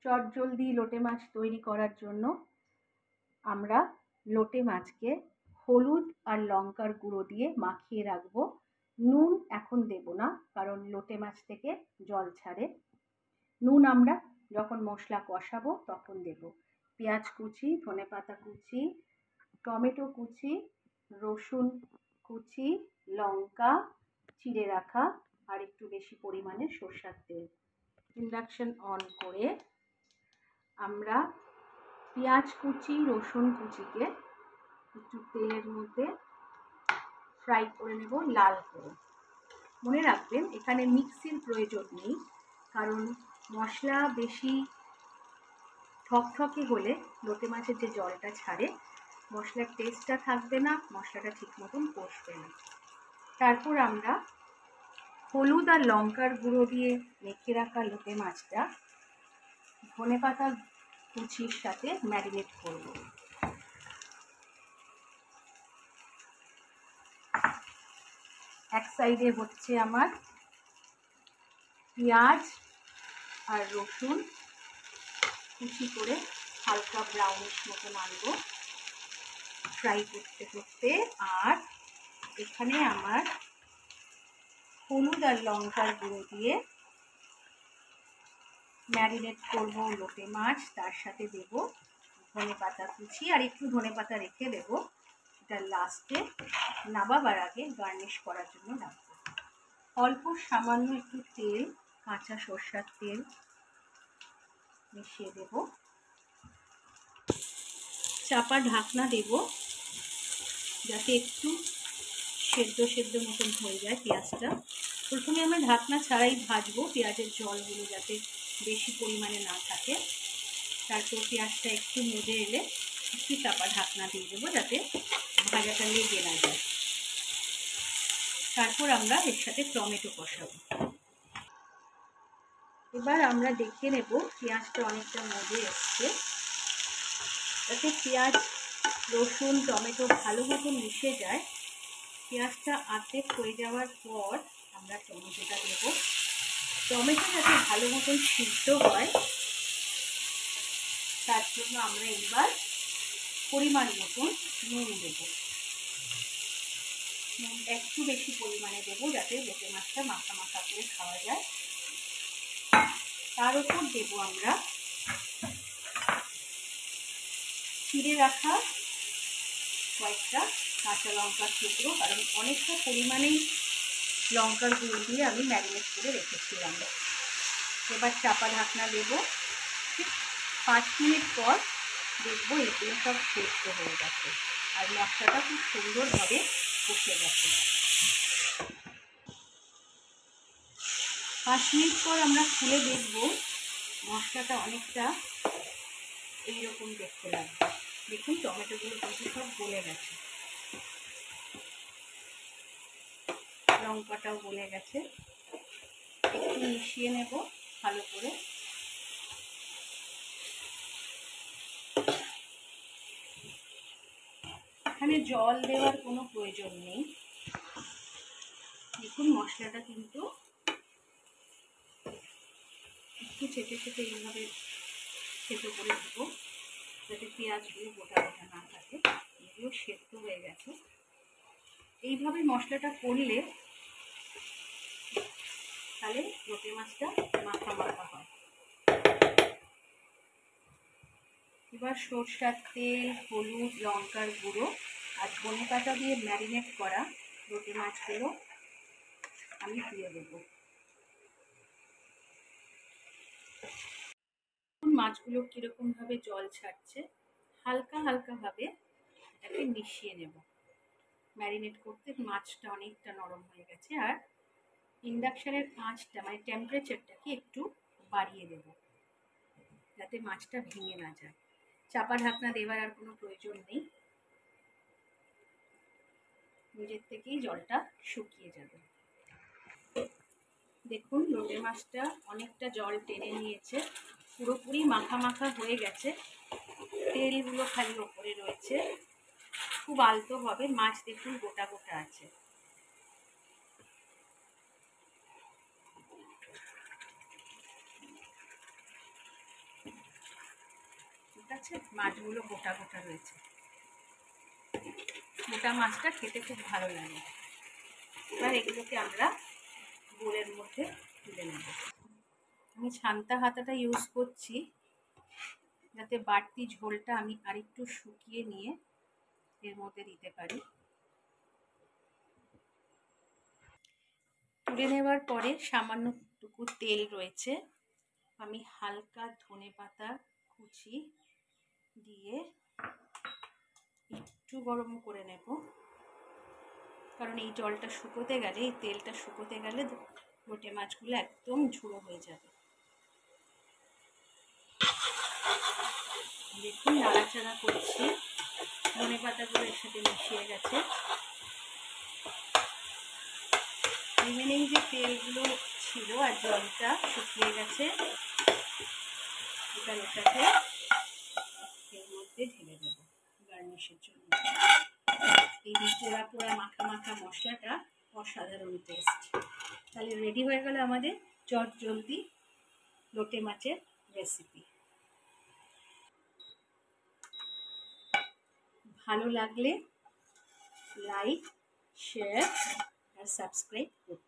চটজলদি লোটে মাছ তৈরি করার জন্য আমরা লোটে মাছকে হলুদ আর লঙ্কার গুঁড়ো দিয়ে মাখিয়ে রাখবো। নুন এখন দেব না, কারণ লোটে মাছ থেকে জল ছাড়ে। নুন আমরা যখন মশলা কষাবো তখন দেব। পেঁয়াজ কুচি, ধনেপাতা কুচি, টমেটো কুচি, রসুন কুচি, লঙ্কা চিড়ে রাখা আর একটু বেশি পরিমাণে সরষের তেল। ইন্ডাকশন অন করে আমরা পেঁয়াজ কুচি, রসুন কুচিকে একটু তেলের মধ্যে ফ্রাই করে নেব লাল করে। মনে রাখবেন এখানে মিক্সির প্রয়োজন নেই, কারণ মশলা বেশি থকথকে হলে লোটে মাছের যে জলটা ছাড়ে মশলার টেস্টটা থাকবে না, মশলাটা ঠিক মতন কষবে না। তারপর আমরা হলুদ আর লঙ্কার গুঁড়ো দিয়ে মেখে রাখা লোটে মাছটা ধনেপাতা কুচির সাথে ম্যারিনেট করব। এক সাইডে হচ্ছে আমার পেঁয়াজ আর রসুন কুচি করে হালকা ব্রাউনিশ মতন আনবো ফ্রাই করতে করতে। আর এখানে আমার হলুদ আর লঙ্কার গুঁড়ো দিয়ে ম্যারিনেট করব লোটে মাছ, তার সাথে দেব ধনেপাতা কুচি আর একটু ধনেপাতা রেখে দেব, এটা লাস্টে নামাবার আগে গার্নিশ করার জন্য রাখবো। অল্প সামান্য একটু তেল, কাঁচা সরষের তেল মিশিয়ে দেব। চাপা ঢাকনা দেব যাতে একটু সেদ্ধ সেদ্ধ মতন হয়ে যায় পেঁয়াজটা। প্রথমে আমরা ঢাকনা ছাড়াই ভাজবো, পেঁয়াজের জলগুলো যাতে বেশি পরিমাণে না থাকে। তারপর পেঁয়াজটা একটু মজে এলে একটু চাপা ঢাকনা দিয়ে দেবো যাতে ভাজাটা লেগে না যায়। তারপর আমরা এর সাথে টমেটো কষাবো। এবার আমরা দেখে নেব পেঁয়াজটা অনেকটা মজে এসছে। যাতে পেঁয়াজ, রসুন, টমেটো ভালো মতো মিশে যায়, পেঁয়াজটা আর্ধেক হয়ে যাওয়ার পর আমরা টমেটোটা দেব। টমেটো যাতে ভালো মতন সিদ্ধ হয় তার জন্য আমরা এবার পরিমাণ মতন নুন দেব। নুনটা একটু বেশি পরিমাণে দেবো যাতে লোটে মাছটা মাখা মাখা করে খাওয়া যায়। তার উপর দেব আমরা চিড়ে রাখা কয়েকটা কাঁচা লঙ্কার টুকরো, কারণ অনেকটা পরিমাণেই লঙ্কার গুঁড়ো দিয়ে আমি ম্যারিনেট করে রেখেছিলাম। এবার চাপা ঢাকনা দেব। ঠিক 5 মিনিট পর দেখবো এগুলো সব সেদ্ধ হয়ে গেছে আর মশলাটা খুব সুন্দরভাবে কষে গেছে। 5 মিনিট পর আমরা খুলে দেখব মশলাটা অনেকটা এইরকম দেখতে লাগবে। দেখুন টমেটোগুলো কিন্তু সব গলে গেছে, লঙ্কাটাও গলে গেছে। একটু মিশিয়ে নেব ভালো করে। এখানে জল দেওয়ার কোনো প্রয়োজন নেই। দেখুন মশলাটা কিন্তু একটু চেটে চেটে এইভাবে সেদ্ধ করে দেবো যাতে পেঁয়াজগুলো গোটা গোটা না থাকে। এগুলো সেদ্ধ হয়ে গেছে। এইভাবে মশলাটা করলে তাহলে লোটে মাছটা মাখা মাখা হয়। এবার সরষের তেল, হলুদ, লঙ্কার গুঁড়ো আর ধনেপাতা দিয়ে ম্যারিনেট করা লোটে মাছগুলো আমি দিয়ে দেবো। মাছগুলো কিরকম ভাবে জল ছাড়ছে, হালকা হালকা ভাবে এটাকে মিশিয়ে নেব। ম্যারিনেট করতে মাছটা অনেকটা নরম হয়ে গেছে। আর ইন্ডাকশনের আঁচটা মানে টেম্পারেচারটাকে একটু বাড়িয়ে দেব যাতে মাছটা ভেঙে না যায়। চাপা ঢাকনা দেওয়ার আর কোনো প্রয়োজন নেই, নিজের থেকেই জলটা শুকিয়ে যাবে। দেখুন লোটে মাছটা অনেকটা জল টেনে নিয়েছে, পুরোপুরি মাখা মাখা হয়ে গেছে। তেলগুলো খালি ওপরে রয়েছে, খুব আলতো হবে। মাছ দেখুন গোটা গোটা আছে। ঠিক আছে, মাছগুলো গোটা গোটা রয়েছে। গোটা মাছটা খেতে খুব ভালো লাগে। এবার এগুলোকে আমরা বোলের মধ্যে তুলে নেব। আমি ছান্তা হাতাটা ইউজ করছি যাতে বাড়তি ঝোলটা আমি আরেকটু শুকিয়ে নিয়ে এর মধ্যে দিতে পারি। তুলে নেওয়ার পরে সামান্যটুকু তেল রয়েছে, আমি হালকা ধনেপাতা কুচি দিয়ে একটু গরম করে নেব, কারণ এই জলটা শুকোতে গেলে, এই তেলটা শুকোতে গেলে লোটে মাছগুলো একদম ঝুড়ো হয়ে যাবে। দেখুন নাড়াচাড়া করছি, ধনেপাতাগুলো এর সাথে মিশিয়ে গেছে। রিমেনিং যে তেলগুলো ছিল আর জলটা শুকিয়ে গেছে, এবার ওটাকে এর মধ্যে ঢেলে দেবো গার্নিশের জন্য। এই পোড়া পোড়া মাখা মাখা মশলাটা অসাধারণ টেস্ট। তাহলে রেডি হয়ে গেল আমাদের চট জলদি লোটে মাছের রেসিপি। ভালো লাগলে লাইক, শেয়ার আর সাবস্ক্রাইব করতে